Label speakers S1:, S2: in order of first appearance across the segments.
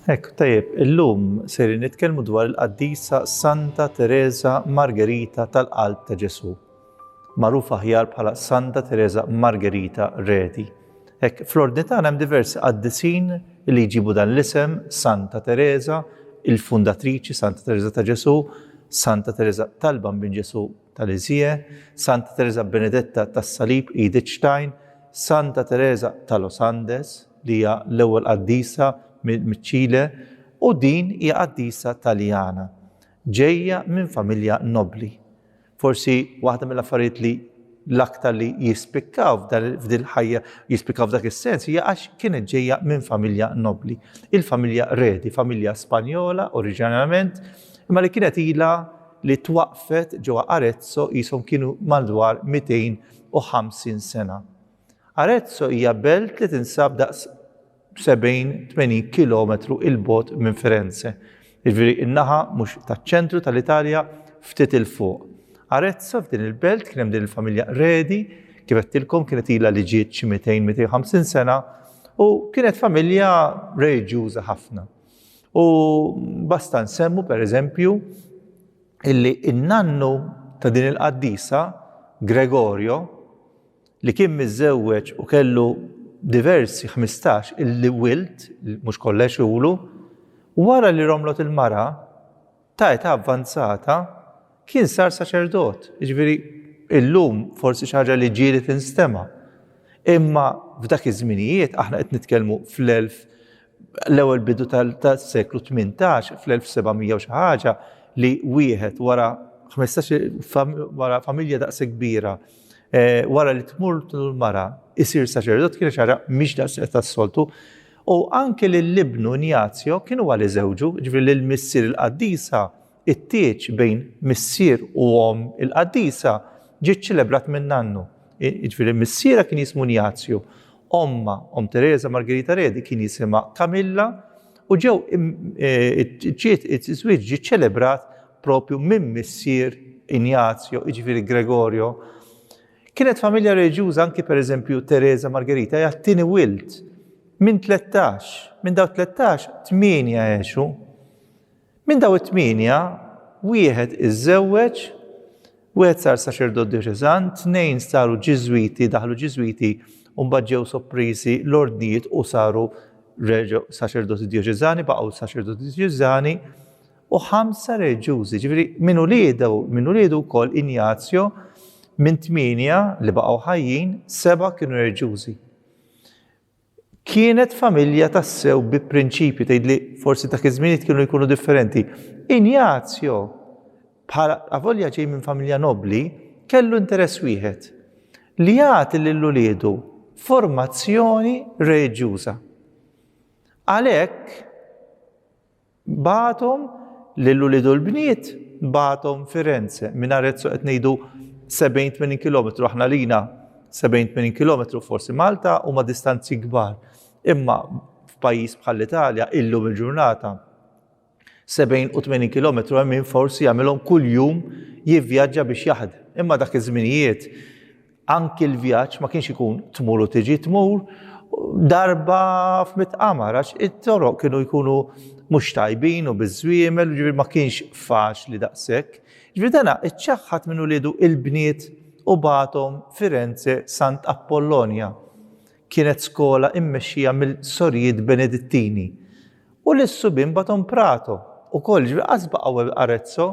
S1: Ekku, tajjeb, illum seri nitkellmu dwar il-Qaddisa Santa Teresa Margherita tal-Qalb ta' Ġesu, magħrufa aħjar bħala Santa Teresa Margherita Redi. Fl-ordni tagħna hemm diversi qaddisin li jġibu dan l-isem Santa Teresa, il-fundatriċi Santa Teresa ta' Ġesu, Santa Teresa tal-Bambin Ġesu tal-Iżie, Santa Teresa Benedetta tas-Salib Edith Stein, Santa Teresa ta' Los Andes li hija l-ewwel qaddisa miċ-Ċile, u din hija qaddisa Taljana, ġejja minn familja nobli. Forsi waħda mill-affarijiet li l-aktar li jispikkaw f'dil ħajja, jispikkaw f'dak is-sens, hija għax kienet ġejja minn familja nobli. Il-familja Redi, familja Spanjola oriġinarjament, imma li kienet ilha li twaqfet ġewwa Arezzo qishom kienu madwar 250 sena. Arezzo hija belt li tinsab daqs 70-80 kilometru il-bogħod minn Firenze. Jiġifieri in-naħa mhux taċ-ċentru tal-Italja ftit il fuq. Arezzo f'din il-belt kien hemm din il-familja Redi, kif qedtilkom kienet ilha li ġiet xi 200-250 sena u kienet familja reġjuża ħafna. U basta nsemmu pereżempju illi in-nannu ta' din il-qaddisa, Gregorio, li kien miżżewweġ u kellu diversi 15 illi wilt, mhux kollex iwlu, wara li romlot il-mara ta' età avvanzata kien sar saċerdot. Jiġifieri illum forsi xi ħaġa li ġieli tinstema'. Imma f'dak iż-żminijiet aħna qed nitkellmu l-ewwel bidu tas-seklu 18, fl-1700 u xi ħaġa li wieħed wara 15 wara familja daqs kbira, wara li tmur l-mara isir saċerdot kien xi ħaġa mhix daqshekk tas-soltu. U anke lill-ibnu Ignazio kienu għali żewġu, ġifieri lil missier il-qaddisa, it-tieġ bejn missier u il-qaddisa ġiet ċelebrat minn nannu. Ġifieri missiera kien jismu Ignazio, Teresa Margherita Redi kien jisimha Camilla u ġew iż-żwieġ ġie ċelebrat propju minn missier Ignazio, ġifieri Gregorio. Kienet familja reġjuża anki pereżempju Teresa Margherita hija t-tieni wild minn 13, minn daw 13 8 għexu. Minn daw it-8 wieħed iżżewweġ, wieħed sar saċerdot dioċeżan, 2 saru Ġiżwiti, daħlu Ġiżwiti u mbagħad ġew sopprisi l-ordnijiet u saru saċerdoti dioċeżani, baqgħu saċerdoti dioċeżani u 5 reġjużi. Ġifieri min uliedu wkoll Ignazio minn 8 li baqgħu ħajjin, 7 kienu reġjużi. Kienet familja tassew bi prinċipji tgħidli forsi dak iż-żminijiet kienu jkunu differenti. Ignazio bħala avolja ġej minn familja nobli kellu interess wieħed li jagħti lill-uliedu formazzjoni reġjuża. Għalhekk bagħathom lill-uliedu l-bniet bagħathom Firenze minn Arezzo qed ngħidu 70-80 km, aħna lina 70-80 km forsi Malta huma distanzi kbar. Imma f'pajjiż bħall-Italja illum il-ġurnata 70 u 80 km hemm min forsi jagħmilhom kuljum jivvjaġġa biex jaħdem. Imma dak iż-żminijiet anki l-vjaġġ ma kienx ikun tmur u tiġi tmur darba f'mitqamar għax it-toroq kienu jkunu mhux tajbin u biż-żwiemel, ġifieri ma kienx faċli daqshekk. Ġifieri dana iċċaħħad minn uliedu il-bniet u bagħathom Firenze Sant Apollonia. Kienet skola immexxija mill-Sorjiet Benedittini. U l-subien bagħathom Prato ukoll ġifieri qas baqgħu Arezzo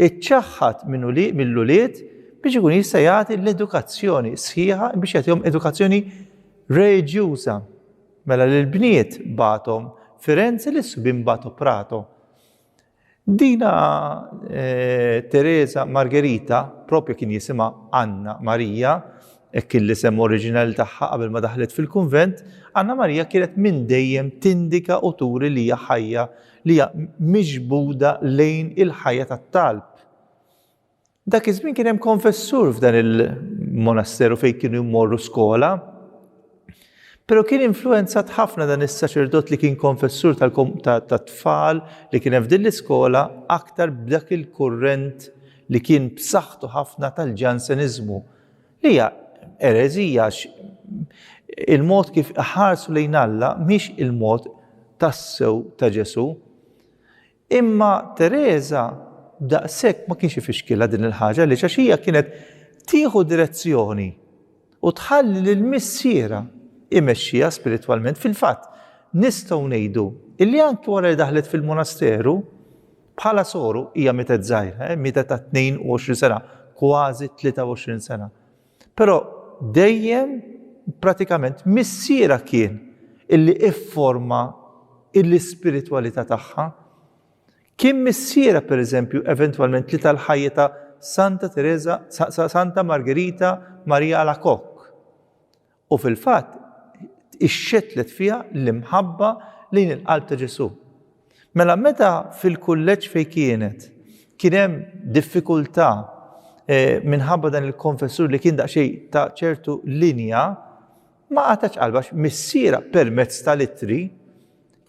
S1: iċċaħħad mill-ulied biex ikun jista' jagħti l-edukazzjoni sħiħa biex jagħtihom edukazzjoni reġjuża. Mela lill-bniet bagħathom Firenze, l-subien bagħathom Prato. Dina Teresa Margherita propju kien jisimha Anna Marija, hekk l-isem oriġinali tagħha qabel ma daħlet fil-kunvent. Anna Marija kienet minn dejjem tindika u turi li hija ħajja li hija miġbuda lejn il-ħajja tat-talb. Dak iż-żmien kien hemm konfessur f'dan il-monasteru fejn kienu jmorru skola, però kien influenzat ħafna dan is-saċerdot li kien konfessur tat-tfal li kien hemm f'din l-iskola aktar b'dak il-kurrent li kien b'saħħtu ħafna tal-ġanseniżmu. Li hija ereżija il-mod kif ħarsu lejn Alla mhix il-mod tassew ta' Ġesu. Imma Teresa daqshekk ma kienx ifixkilha din il-ħaġa li hija kienet tieħu direzzjoni u tħalli lill-missiera imexxiha spiritwalment. Fil-fatt nistgħu ngħidu illi anke wara li daħlet fil-monasteru bħala soru hija mietet żgħira, mietet ta' 22 sena, kważi 23 sena. Però dejjem pratikament missiera kien illi ifforma l-ispiritwalità tagħha. Kien missiera pereżempju eventwalment li tal-ħajja ta' Santa Margherita Maria Alacoque. U fil-fatt ixxettlet fiha l-imħabba lejn il-qalb ta' Ġesu. Mela meta fil-kulleġġ fejn kien hemm diffikultà minħabba dan il-konfessur li kien daqsxejn ta' ċertu linja, ma qatax qalbax missiera permezz tal-ittri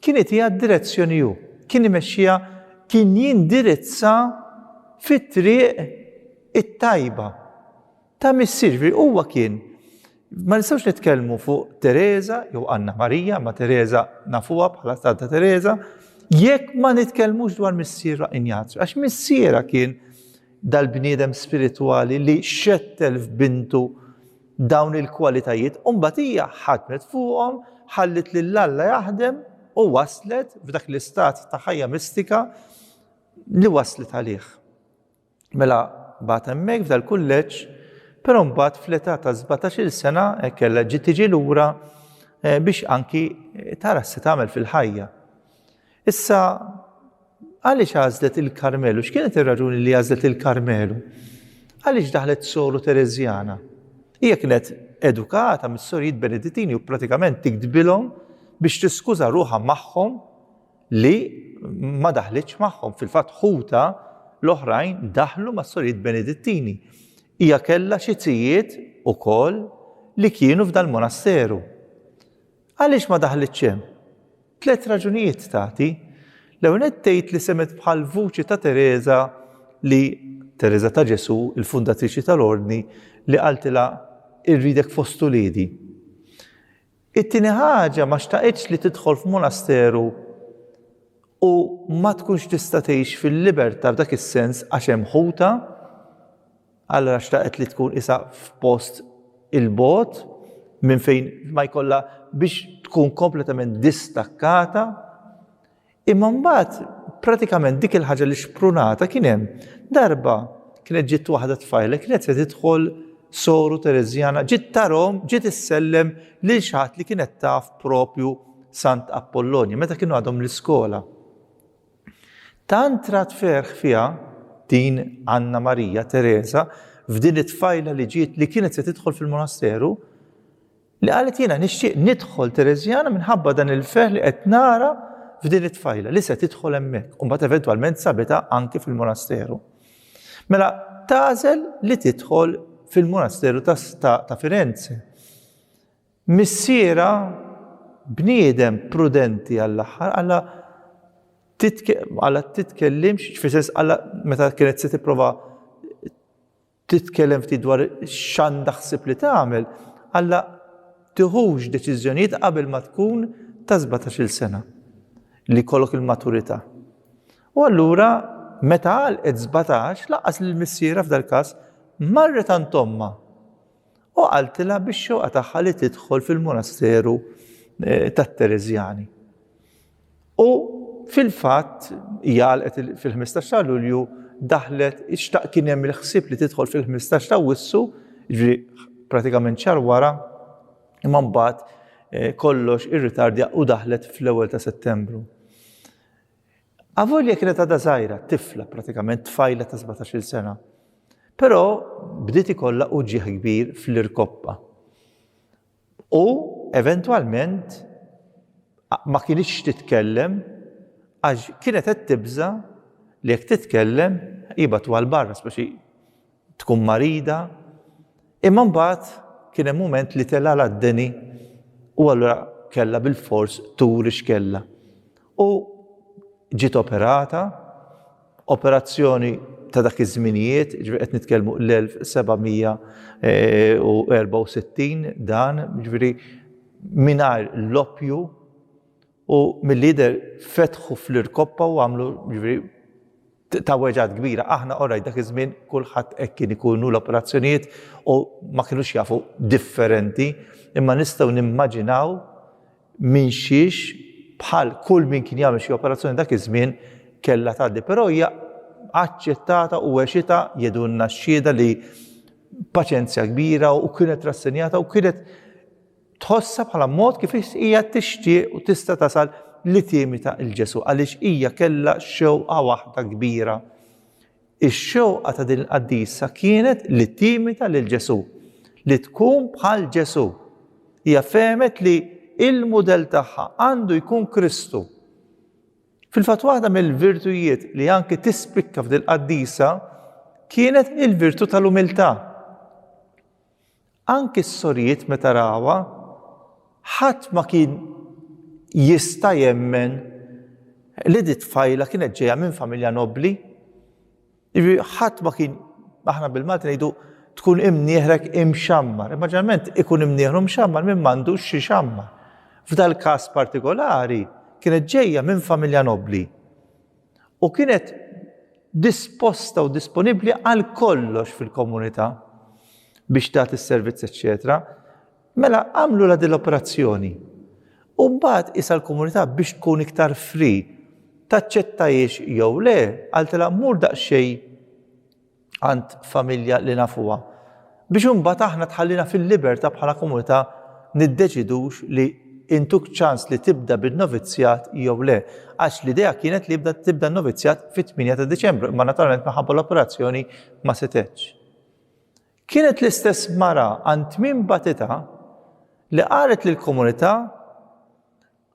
S1: kienet hija d-direzzjoni hu. Kien imexxiha, kien jindirizza fit-triq it-tajba ta' missier. Huwa kien. Ma nistgħux nitkellmu fuq Teresa jew Anna Marija, ma Teresa nafuha bħala Santa Teresa, jekk ma nitkellmux dwar missiera Ignazio. Għax missiera kien dal-bniedem spiritwali li xettel f'bintu dawn il-kwalitajiet, u mbagħad hija ħadmet fuqhom, ħallit lil Alla jaħdem u waslet f'dak l-istat ta' ħajja mistika li waslet għalih. Mela bagħad hemmhekk f'dal-kulleġġ, però mbagħad fl-età ta' 17-il sena kellha tiġi lura biex anki tara se tagħmel fil-ħajja. Issa għaliex għażlet il-Karmelu? X'kienet ir-raġuni li għażlet il-Karmelu? Għaliex daħlet soru Tereżjana? Hija kienet edukata mis-sorijiet Benedittini u pratikament tikdbilhom biex tiskuża ruħha magħhom li ma daħlitx magħhom. Fil-fatt ħuta l-oħrajn daħlu mas-sorijiet Benedittini. Hija kellha xi tzijiet ukoll li kienu f'dal-monasteru. Għaliex ma daħlitx hemm? 3 raġunijiet tagħti. L-ewwel tgħid li semet bħal vuċi ta' Teresa ta' Ġesu, il-fundatriċi tal-Ordni, li qaltilha irridek fost uliedi. It-tieni ħaġa ma xtaqitx li tidħol f'monasteru u ma tkunx tista' tgħix fil-libertà f'dak is-sens għax hemm ħuta, allura xtaqet li tkun isa f'post il-bogħod minn fejn ma jkollha biex tkun kompletament distakkata. Imma mbagħad pratikament dik il-ħaġa li xprunata kien hemm darba kienet ġiet waħda tfajla kienet se tidħol soru Tereżjana, ġiet tarhom, ġiet issellem lil xi ħadd li kienet taf propju Sant Apollonio meta kienu għadhom l-iskola. Tant rat ferħ fiha din Anna Marija Teresa f'din it-tfajla li ġiet li kienet se tidħol fil-monasteru li qalet jiena nixtieq nidħol Tereżjana minħabba dan il-ferħ li qed nara f'din it-tfajla li se tidħol hemmhekk u mbagħad eventwalment sabitha anke fil-monasteru. Mela tagħżel li tidħol fil-monasteru ta' Firenze. Missiera bniedem prudenti għall-aħħar alla titkellimx fis-sens alla meta kienet se tipprova titkellem ftit dwar x'għandha ħsieb li tagħmel, alla tieħux deċiżjonijiet qabel ma tkun ta' 17-il sena li kollok il-maturità. U allura meta għalqet 17 laqas lill-missiera f'dal każ marret għand omma u qaltilha bix-xewqa tagħha li tidħol fil-monasteru tat-Tereżjani. U fil-fatt hija għalqet fil-15 ta' Lulju daħlet kien hemm il-ħsieb li tidħol fil-15 ta' Wissu, jiġri pratikament xahar wara, imma mbagħad kollox irritardja u daħlet fl-ewwel ta' Settembru. Avolja kienet għadha żgħira, tifla pratikament tfajla ta' 17-il sena. Però bdiet ikollha uġigħ kbir fl-irkoppa. U eventwalment ma kienx titkellem għax kienet qed tibża li jekk titkellem jibgħatu għal barra speċi tkun marida. Imma mbagħad kien hemm mument li tella għad-deni u allura kellha bil-fors turi x'kellha. U ġiet operata, operazzjoni ta' dak iż-żminijiet, ġifieri qed nitkellmu l-1764 dan, ġifieri mingħajr l-oppju u mill-lider fetħu fl-irkoppa u għamlu ta' weġad kbira. Aħna oraj dak iż-żmien kulħadd hekk kien ikunu l-operazzjonijiet u ma kinux jafu differenti, imma nistgħu nimmaġinaw minn xiex bħal kull min kien jagħmel xi operazzjoni dak iż-żmien kellha tgħaddi. Però hija aċċettata u għexita jedunna x-xhieda li paċenzja kbira u kienet rassenjata u kienet tħossa bħala mod kif hija tixtieq u tista' tasal li timita il-Ġesu għaliex hija kellha xewqa waħda kbira. Ix-xewqa ta' din il-qaddisa kienet li timita lil Ġesu, li tkun bħal Ġesu. Hija femet li il-mudell tagħha għandu jkun Kristu. Fil-fatt waħda mill-virtujiet li anke tispikka f'dil qaddisa kienet il-virtu tal-umiltà. Anke s-sorijiet meta rawha ħadd ma kien jista' jemmen li di tfajla kienet ġejja minn familja nobbli. Ħadd ma kien, aħna bil-Malti ngħidu tkun imnieħrek imxammar. Immaġinament ikun imnieħru mxammar minn m'għandux xi xammar. F'dal każ partikolari kienet ġejja minn familja nobbli u kienet disposta u disponibbli għal kollox fil-komunità biex tagħti is-servizz, eċċetera. Mela għamlu la dell-operazzjoni. U mbagħad isa l-komunità biex tkun iktar free taċċettajiex jew le għaltela mur daqsxejn għand familja li nafuha. Biex imbagħad aħna tħallina fil-libertà bħala komunità niddeċidux li intuk ċans li tibda bin-novizzjat jew le. Għax l-idea kienet li tibda n-novizzjat fit-8 ta' Diċembru, imma naturalment minħabba l-operazzjoni ma setgħetx. Kienet l-istess mara għand tmiem batita li qalet lill-komunità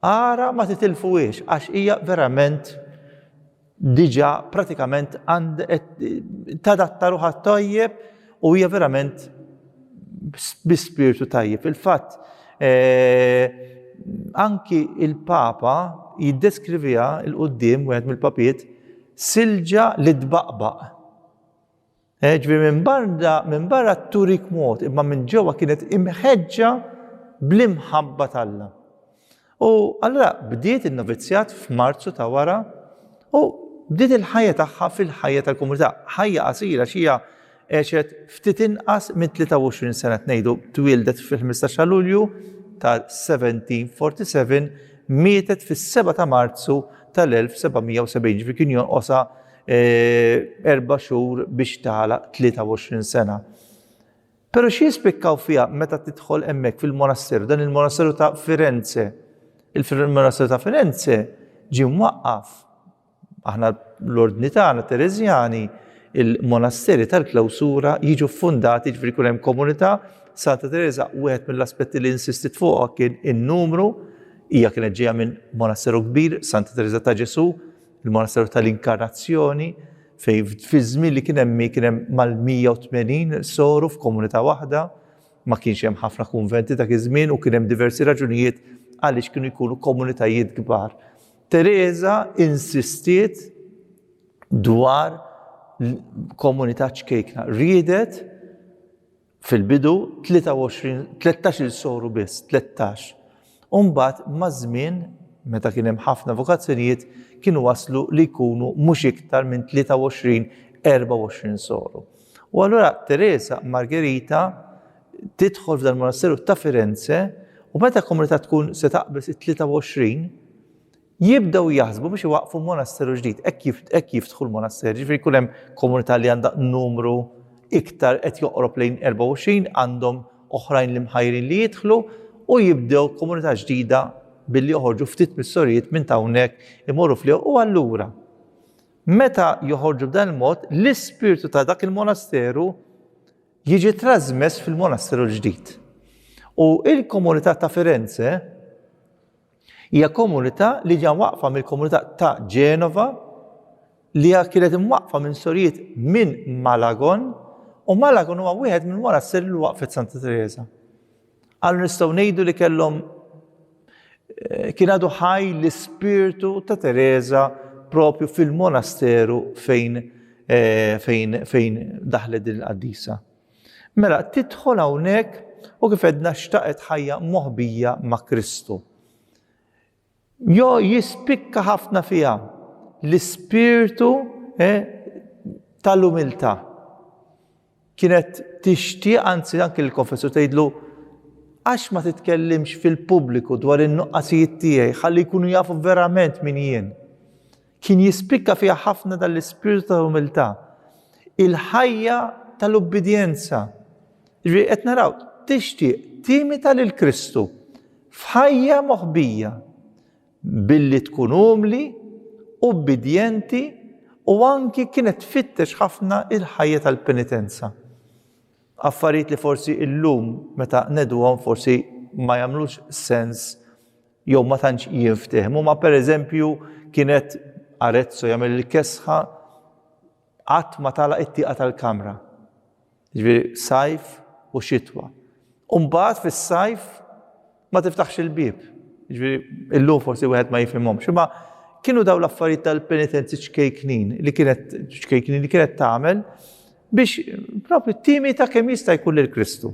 S1: ara ma titilfuhiex għax hija verament diġà pratikament tadatta ruħha tajjeb u hija verament bi spiritu tajjeb. Il-fatt anki il-Papa jiddeskrivija il-qudiem wieħed mill-papijiet silġa li tbaqbaq. Ġifieri minn barra turik mod, imma minn ġewwa kienet imħeġġa bl-imħabba tal-Alla. U allura bdiet in-novizzjat f'Marzu ta' wara u bdiet il-ħajja tagħha fil-ħajja tal-komunità. Ħajja qasira xija għexet ftit inqas minn 23 sena ngħidu twildet fil-15 Lulju ta' 1747, mietet fis-7 ta' Marzu tal-1770, ġifieri kien jonqosha 4 xhur biex tagħlaq 23 sena. Però xi jispikkaw fiha meta tidħol hemmhekk fil-monasteru, dan il-monasteru ta' Firenze. Il-monasteru ta' Firenze ġie mwaqqaf. Aħna l-ordni tagħna Tereżjani, il-monasteri tal-klawsura jiġu ffundati ġifieri jkun hemm komunità. Santa Teresa wieħed mill-aspetti li insistit fuqha kien in-numru, hija kienet ġejja minn monasteru kbir, Santa Teresa ta' Ġesu, il-monasteru tal-Inkarnazzjoni, fej fi żmien li kien hemm mal-180 soru f'komunità waħda, ma kienx hemm ħafna kunventi dak iż-żmien u kien hemm diversi raġunijiet għaliex kienu jkunu komunitajiet kbar. Teresa insistiet dwar komunità ċkejkna. Riedet fil-bidu 13 soru biss, 13. Mbagħad ma' żmien meta kien hemm ħafna vokazzjonijiet kienu waslu li jkunu mhux iktar minn 23-24 soru. U allura Teresa Margherita tidħol f'dan monasteru ta' Firenze u meta komunità tkun se taqbes it-23 jibdew jaħsbu biex iwaqfu monasteru ġdid. Hekk jiftħu l-monaster, ġifieri jkun hemm komunità li għandha numru iktar qed joqrob lejn 24 għandhom oħrajn li mħajrin li jidħlu u jibdew komunità ġdida billi joħorġu ftit mis-sorijiet minn hawnhekk imorru fliegħu u allura meta joħorġu b'dan il-mod l-ispirtu ta' dak il-monasteru jiġi trasmess fil-monasteru ġdid. U il-komunità ta' Firenze hija komunità li ġa waqfa mill-komunità ta' Ġenova li kienet imwaqfa minn sorijiet minn Malagon u Malagon huwa wieħed minn monasteri li waqfet Santa Teresa. Allura nistgħu ngħidu li kellhom kien għadu ħaj l-ispirtu ta' Teresa propju fil-monasteru fejn daħlet din il-qaddisa. Mela tidħol hawnhekk u kif għedna xtaqet ħajja moħbija ma' Kristu. Jo jispikka ħafna fiha l-ispirtu tal-umiltà. Kienet tixtieq anzi anke l-konfessur tgħidlu għax ma titkellimx fil-pubbliku dwar in-nuqqasijiet tiegħi ħalli jkunu jafu verament min jien. Kien jispikka fiha ħafna dal-ispirtu tal-umiltà. Il-ħajja tal-ubbidjenza. Qed naraw tixtieq timita lil Kristu f'ħajja moħbija billi tkun umli, ubbidjenti u anki kienet tfittex ħafna il-ħajja tal-penitenza. Affarijiet li forsi illum meta nedwhom forsi ma jagħmlux sens jew ma tantx jinftehmu, ma pereżempju kienet Arezzo jagħmel il-kesħa qatt ma tagħlaq it-tieqa tal-kamra. Jiġifieri sajf u xitwa. U mbagħad fis-sajf ma tiftaħx il-bieb. Jiġifieri illum forsi wieħed ma jifhimhomx. Imma kienu dawn l-affarijiet tal-penitenzi ċkejknin li kienet tagħmel biex propri timita kemm jista' jkun lil Kristu.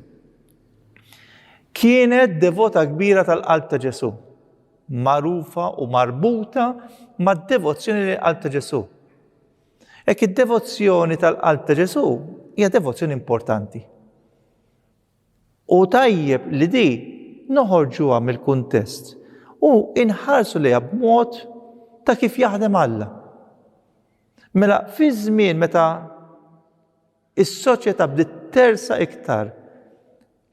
S1: Kienet devota kbira tal-qalb ta' Ġesu, magħrufa u marbuta mad-devozzjoni lil qalb ta' Ġesu. Hekk id-devozzjoni tal-qalb ta' Ġesu hija devozzjoni importanti. U tajjeb li di noħorġuha mill-kuntest u inħarsu liha b'mod ta' kif jaħdem Alla. Mela fi żmien meta is-soċjetà bdiet tersa iktar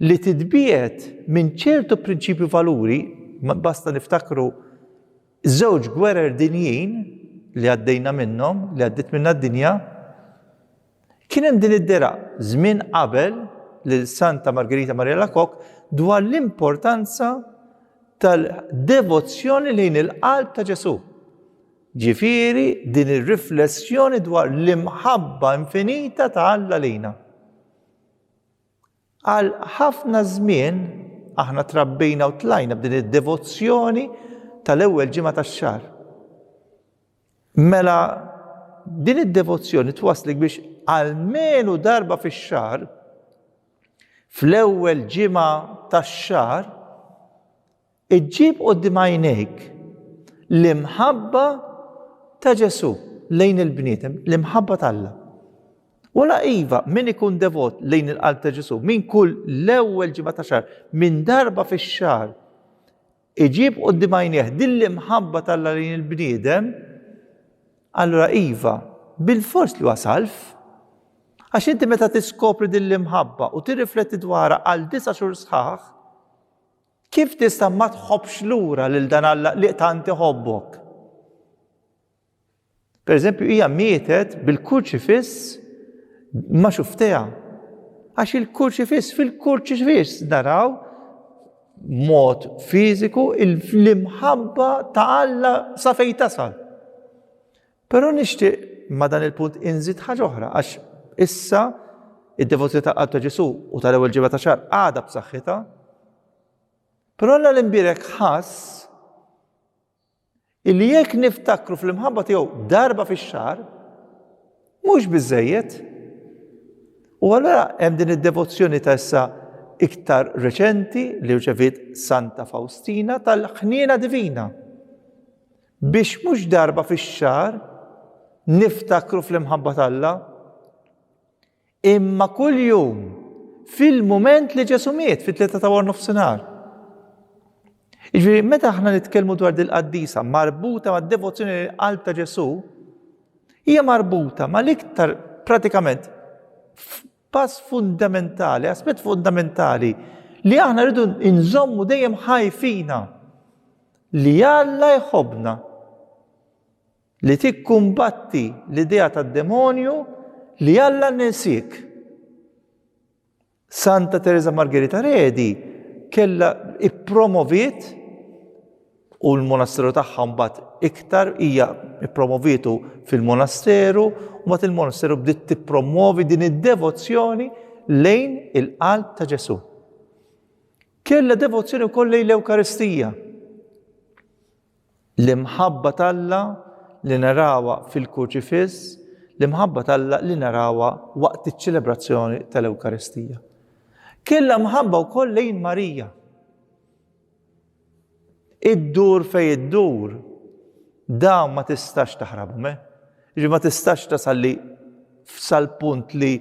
S1: li titbiet minn ċertu prinċipju valuri, basta niftakru żewġ gwerer dinjin li għaddejna minnhom, li għaddiet minnha d-dinja, kien hemm din id-dera żmien qabel lil Santa Margherita Maria Alacoque dwar l-importanza tal-devozzjoni lejn il-qalb ta' Ġesu. Ġifieri din ir-riflessjoni dwar l-imħabba infinita ta' Alla lejna. Għal ħafna żmien aħna trabbejna u tlajna b'din id-devozzjoni tal-ewwel ġimgħa tax-xahar. Mela din id-devozzjoni twaslek biex almenu darba fix-xahar fl-ewwel ġimgħa tax-xahar iġġib quddiem għajnejk l-imħabba ta' Ġesu lejn il-bniedem, l-imħabba t'Alla. Wala iva, min ikun devot lejn il-qalb ta' Ġesu, min kull l-ewwel ġimgħa ta' xahar, min darba fix-xahar, iġib quddiem għajnejh din l-imħabba t'Alla lejn il-bniedem, allura iva, bil-fors li wasalf, għax inti meta tiskopri din l-imħabba u tirrifletti dwarha għal 9 xhur sħaħ, kif tista' ma tħobbx lura lil dan Alla li tant iħobbok? Pereżempju hija mietet bil-kurċifiss ma xuftejha. Għax il-kurċifiss fil-kurċifiss naraw mod fiżiku l-imħabba ta' Alla sa fejn tasal. Però nixtieq ma dan il-punt inżid ħaġa oħra għax issa id-devozzjoni tal-qalb ta' Ġesu u tal-ewwel ġimgħa ta' xahar għadha b'saħħitha. Però Alla l-imbierek ħass illi jekk niftakru fl-imħabba tiegħu darba fix-xahar mhux biżżejjed. U allura hemm din id-devozzjoni ta' issa iktar reċenti li rċevit Santa Faustina tal-ħniena divina. Biex mhux darba fix-xahar niftakru fl-imħabba t'Alla, imma kuljum fil-mument li Ġesu miet fit-tlieta ta' war nofsinhar. Jiġifieri meta aħna nitkellmu dwar dil-qaddisa marbuta mad-devozzjoni għall-qalb ta' Ġesu, hija marbuta mal-iktar pratikament pass fundamentali, aspett fundamentali li aħna rridu nżommu dejjem ħajfina li Alla jħobbna, li tikkumbatti l-idea tad-demonju li Alla nisik. Santa Teresa Margherita Redi kella ippromoviet u l-monasteru tagħha mbagħad iktar hija ippromovitu fil-monasteru u mbagħad il-monasteru bdiet tippromovi din id-devozzjoni lejn il-qalb ta' Ġesu. Kellha devozzjoni wkoll lejn l-Ewkaristija. L-imħabba t'Alla li narawha fil-kurċifiss, l-imħabba t'Alla li narawha waqt iċ-ċelebrazzjoni tal-Ewkaristija. Kellha mħabba wkoll lejn Marija. Id-dur fej id-dur, dawn ma tistax taħrabhom, ma tistax tasalli sal-punt li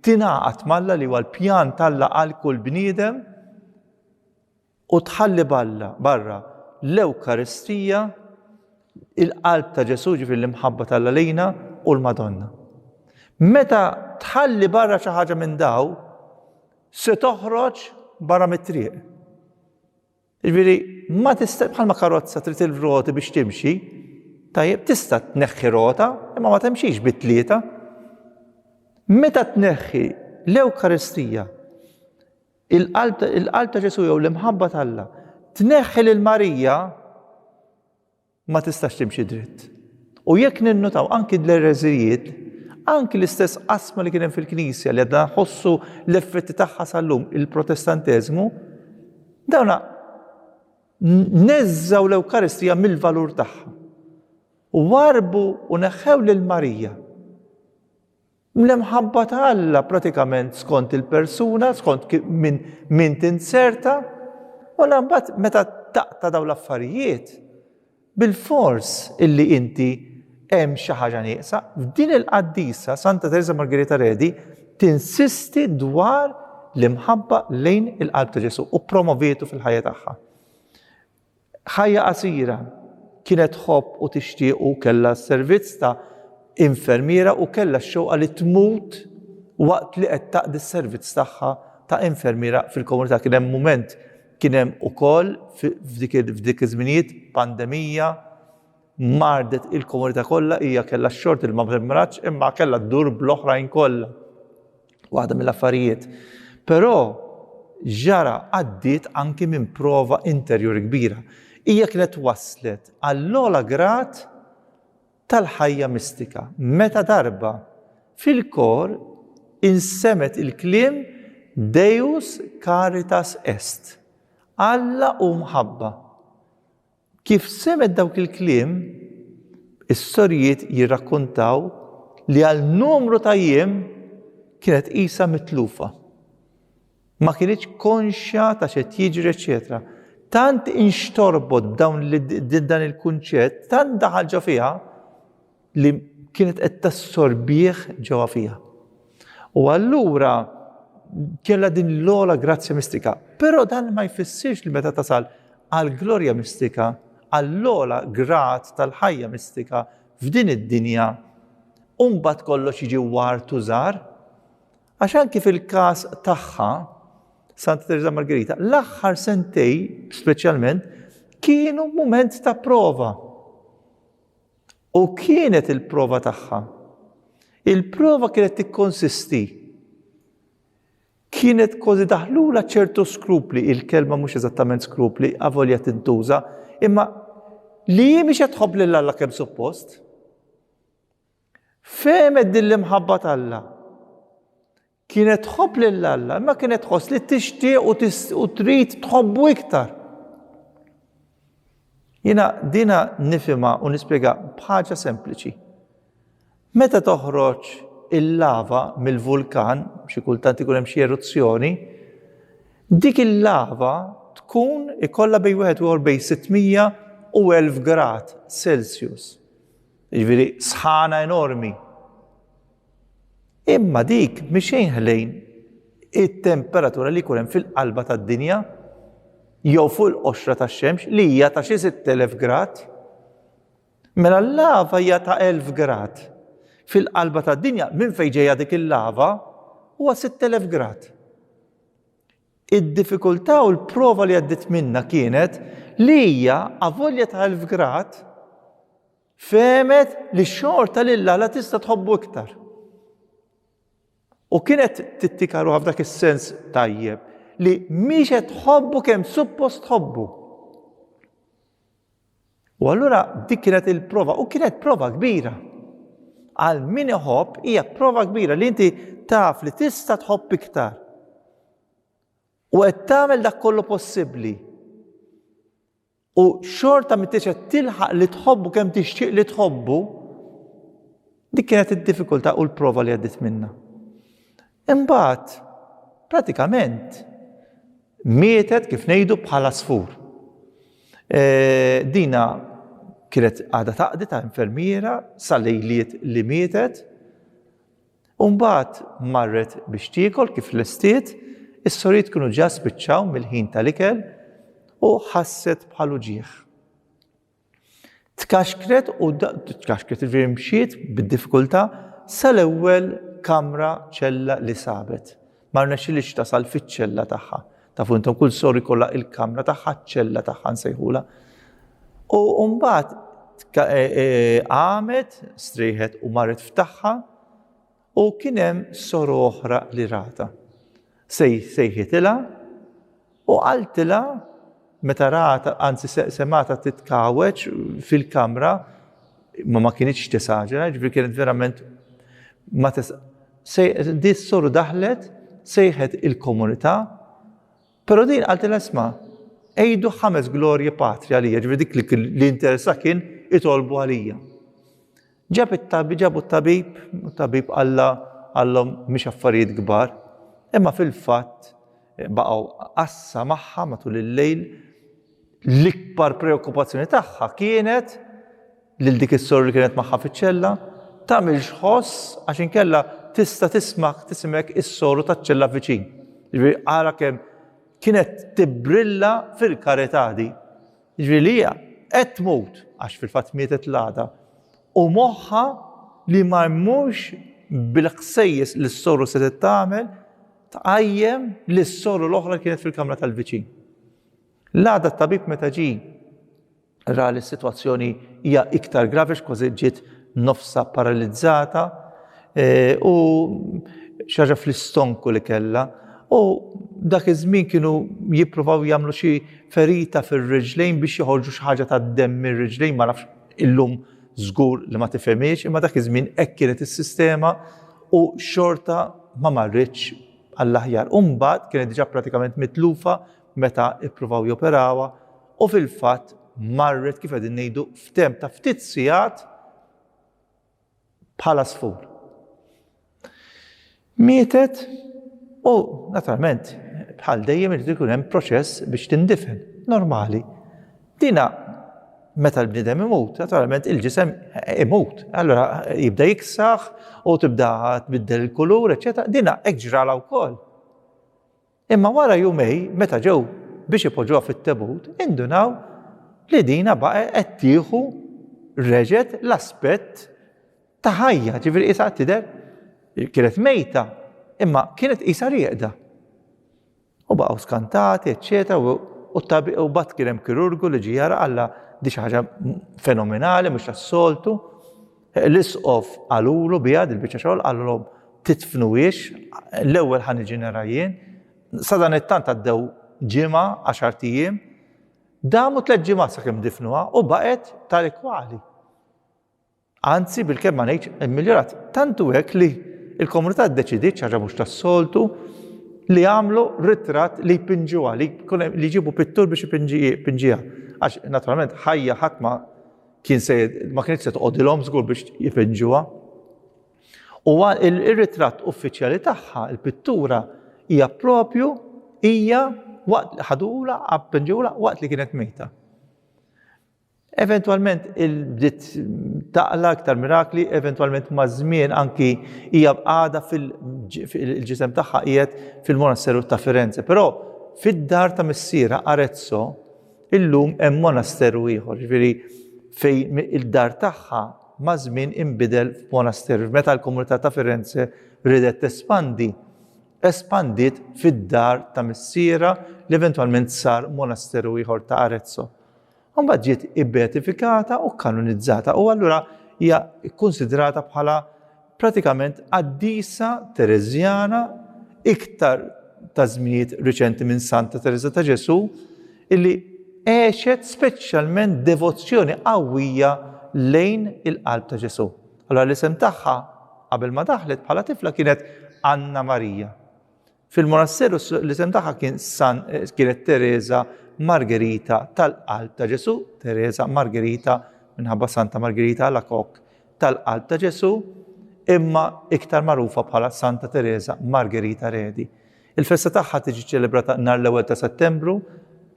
S1: tingħaqad mal-Alla li huwa l-pjan tal-Alla għal kull bniedem u tħalli barra l-Ewkaristija, il-qalb ta' Ġesu ġifieri l-imħabba tal-Alla lejna u l-Madonna. Meta tħalli barra xi ħaġa minn daw, se toħroġ barra mit-triq. Ġifieri ma tista' bħalma karozza trid il-roti biex timxi, tajjeb tista' tneħħi rota, imma ma timxix bit-tlieta. Meta tneħħi l-Ewkaristija, il-qalb ta' Ġesu jew l-imħabba tal-Alla, tneħħi lil Marija, ma tistax timxi dritt. U jekk ninnutaw anki l-ereżijiet, anki l-istess qasma li kien hemm fil-Knisja li għadna nħossu l-effetti tagħha sal-lum il-Protestanteżmu, dawna neżżaw l-Ewkaristija mill-valur tagħha. U warbu u neħħew lil Marija. L-imħabba ta' Alla pratikament skont il-persuna, skont min tinserta, u mbagħad meta taqta' dawn l-affarijiet, bil-fors illi inti hemm xi ħaġa nieqsa, f'din il-qaddisa Santa Teresa Margherita Redi tinsisti dwar l-imħabba lejn il-qalb ta' Ġesu u promovietu fil-ħajja tagħha. Ħajja qasira kienet tħobb u tixtieq u kellha servizz ta' infermiera u kellha x-xewqa li tmut waqt li qed taqdi s-servizz tagħha ta' infermiera fil-komunità. Kien hemm mument kien hemm ukoll f'dik iż-żminijiet pandemija mardet il-komunità kollha hija kellha x-xort il ma timrax imma kellha ddur bl-oħrajn kollha. Waħda mill-affarijiet. Però ġara għaddiet anki minn prova interjuri kbira. Hija kienet waslet għall-ogħla grad tal-ħajja mistika. Meta darba fil-kor insemet il-kliem Deus caritas est. Alla u mħabba. Kif semet dawk il-kliem, is-storjiet jirrakkuntaw li għal numru ta' jiem kienet qisha mitlufa. Ma kienx konxja ta' x'qed jiġri eċetera. Tant inxtorbot b'dawn dan il-kunċett, tant daħal ġo fiha li kienet qed tassorbih ġewwa fiha. U allura kellha din l-ogħla grazzja mistika. Però dan ma jfissirx li meta tasal għal glorja mistika, għall-ogħla grad tal-ħajja mistika f'din id-dinja, u mbagħad kollox jiġi wartu żgħar, għax anki fil-każ tagħha Santa Teresa Margherita, l-aħħar sentej speċjalment kienu mument ta' prova. U kienet il-prova tagħha. Il-prova kienet tikkonsisti. Kienet kważi daħlula ċertu skrupli, il-kelma mhux eżattament skrupli, avolja tintuża, imma li mhix qed tħobb lil Alla kemm suppost. Femet din l-imħabba tal-Alla. Kienet tħobb lil Alla, imma kienet tħoss li tixtieq u trid tħobbu iktar. Jiena dina nifhimha u nispjega b'ħaġa sempliċi. Meta toħroġ il-lava mill-vulkan, xi kultant ikun hemm xi eruzzjoni, dik il-lava tkun ikollha bejn wieħed u bejn 600 u 1000 grad Celsius. Jiġifieri sħana enormi. Imma dik mixejn ħlejn it-temperatura li jkun hemm fil-qalba tad-dinja jew fuq il-qoxra tax-xemx li hija ta' xi 6000 grad. Mela l-lava hija ta' 1000 grad. Fil-qalba tad-dinja minn fejn ġejja dik il-lava huwa 6000 grad. Id-diffikultà u l-prova li għaddiet minnha kienet li hija avolja ta' 1000 grad femet li xorta lil Alla tista' tħobbu iktar. U kienet tittikaruha f'dak is-sens tajjeb li mhix qed tħobbu kemm suppost tħobbu. U allura dik kienet il-prova u kienet prova kbira. Għal min iħobb hija prova kbira li inti taf li tista' tħobb iktar. U qed tagħmel dak kollu possibbli. U xorta m'intix qed tilħaq li tħobbu kemm tixtieq li tħobbu, dik kienet id-diffikultà u l-prova li għaddiet minnha. Imbagħad, pratikament, mietet kif ngħidu bħala sfur. Dina kienet għada taqdi ta' infermiera sal-lejliet li mietet, u mbagħad marret biex tiekol kif lestiet, is-sorijiet kienu ġa spiċċaw mill-ħin tal-ikel u ħasset bħalu ġieħ. Tkaxkret il-ġifieri mxiet bid-diffikultà sal-ewwel kamra ċella li sabet. Ma rnexxilix tasal fiċ-ċella tagħha. Tafu intom kull sori kollha il-kamra tagħha ċella tagħha nsejħula. U mbagħad qamet, strieħet u marret f'taħħa u kien hemm sor oħra li rata. Sejħitilha u qaltilha meta rata, anzi semata titkaweġ fil-kamra, ma kienx tesaġera, ġifieri kienet verament ma di s-soru daħlet, sejħet il-komunità, però din qaltilha isma' ejdu 5 glorje patri għalija, ġifieri dik li interessa kien itolbu għalija. Ġabu t-tabib għallhom mhix affarijiet kbar, imma fil-fatt baqgħu qassa magħha matul il-lejl. L-ikbar preokkupazzjoni tagħha kienet lil dik is-sor li kienet magħha fiċ-ċella tagħmel x'ħoss għax inkella tista' tismek is-soru taċ-ċella viċin. Jiġifieri ara kemm kienet tibrilla fil-karità di. Jiġifieri li hija qed tmut għax fil-fatt mietet l-għada u moħħa li ma jmurx bil-ħsejjes li s-soru se tagħmel tqajjem lis-soru l-oħra kienet fil-kamra tal-viċin. L-għada t-tabib meta ġie ra li s-sitwazzjoni hija iktar gravi kważi ġiet nofsa paralizzata u xi ħaġa fl-istonku li kellha u dak iż-żmien kienu jippruvaw jagħmlu xi ferita fir-riġlejn biex joħorġu xi ħaġa tad-demm mir-riġlejn ma nafx illum żgur li ma tifhimiex, imma dak iż-żmien hekk kienet is-sistema u xorta ma marritx għall-aħjar. U mbagħad kienet diġà pratikament mitlufa meta ippruvaw joperawha u fil-fatt marret kif qegħdin ngħidu f'temp ta' ftit sigħat bħala sfur. Mietet u naturalment bħal dejjem irid ikun hemm proċess biex tindifen, normali. Dina meta l-bniedem imut, naturalment il-ġisem imut, allura jibda jiksaħ u tibda tbiddel il-kulur, eċetera. Dina hekk ġrala wkoll. Imma wara jumej, meta ġew biex ipoġġuha fit-tebut, indunaw li dina baqa' qed tieħu reġgħet l-aspett ta' ħajja, ġifieri qisha tidher kienet mejta, imma kienet qisha rieqda. U baqgħu skantati, eċċetera, u bagħad kien hemm kirurgu li ġie jara alla di xi ħaġa fenomenali mhux tas-soltu. L-isqof qalulu biha dil-biċċa xogħol qalulhom titfnuhiex l-ewwel ħaniġi nara jien. Sadan it-tant għaddew ġimgħa 10 ijiem, damu 3 ġimgħat sakemm difnuha u baqgħet tali kwali. Anzi bil-kemm ma ngħidx immiljorat, tantu hekk li l-komunità ddeċidiet xi ħaġa mhux tas-soltu li għamlu ritratt li jpinġuha, li jġibu pittur biex jpinġiha. Għax naturalment ħajja ħadd ma kienx se toqgħodilhom żgur biex jipinġuha. U il-ritratt uffiċjali tagħha, il-pittura hija propju waqt ħadula appinġula waqt li kienet mejta. Eventwalment il-bdiet taqla aktar mirakli, eventwalment ma' żmien anki hija bqagħda fil-ġisem tagħha qiegħed fil-Monasseru ta' Firenze. Però fid-dar ta' missiera Arezzo illum hemm monasteru ieħor, ġifieri fejn il-dar tagħha ma' żmien inbidel f'monasteru. Meta l-komunità ta' Firenze ridet espandit fid-dar ta' missiera li eventwalment sar monasteru ieħor ta' Arezzo. Mbagħad ġiet ibbeatifikata u kanonizzata u allura hija kkunsidrata bħala pratikament qaddisa Tereżjana iktar ta' żminijiet riċenti minn Santa Teresa ta' Ġesù illi għexet speċjalment devozzjoni qawwija lejn il-qalb ta' Ġesù. Allura l-isem tagħha qabel ma daħlet bħala tifla kienet Anna Marija. Fil-monasseru l-isem tagħha kienet Teresa Margherita tal-qalb ta' Ġesù, Teresa Margherita minħabba Santa Margherita Alacoque tal-qalb ta' Ġesù, imma iktar magħrufa bħala Santa Teresa Margherita Redi. Il-festa tagħha tiġi ċelebrata nhar l-1 ta' Settembru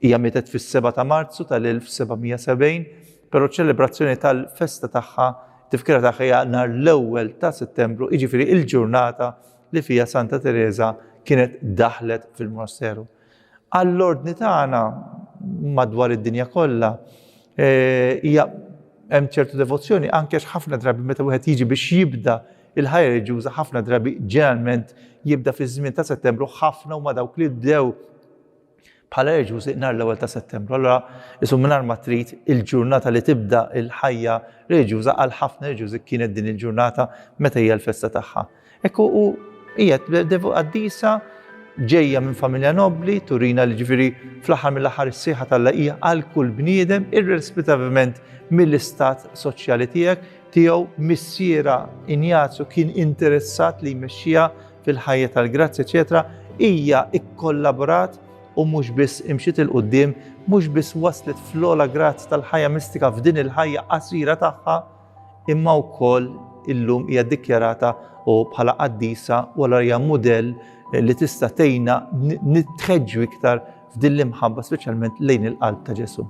S1: hija mietet fis-7 ta' Marzu tal-1770, però ċelebrazzjoni tal-festa tagħha tifkira tagħha hija nhar l-1 ta' Settembru, jiġifieri il-ġurnata li fiha Santa Teresa kienet daħlet fil-monasteru. Għall-ordni tagħna madwar id-dinja kollha hija hemm ċertu devozzjoni anke ħafna drabi meta wieħed jiġi biex jibda il-ħajja reliġjuża ħafna drabi ġeneralment jibda fi żmien ta' Settembru ħafna huma dawk li bdew bħala reliġjużi nhar l-1 ta' Settembru. Allura isu mingħajr ma trid il-ġurnata li tibda il-ħajja reliġjuża għal ħafna reliġjużi kienet din il-ġurnata meta hija l-festa tagħha. Ekku hija qaddisa ġejja minn familja nobbli, turina li ġifieri fl-aħħar mill-aħħar is-sieħa tal-laqgħa għal kull bniedem irrispettivament mill-istat soċjali tiegħu missiera Ignazio kien interessat li jmexxiha fil-ħajja tal-grazzi, eċetera, hija ikkollaborat u mhux biss imxiet il quddiem, mhux biss waslet fl-ogħla grazz tal-ħajja mistika f'din il-ħajja qasira tagħha, imma wkoll illum hija ddikjarata u bħala qaddisa u allura hija mudell li tista' tgħinna nitħeġġu iktar f'din l-imħabba speċjalment lejn il-qalb ta' Ġesu.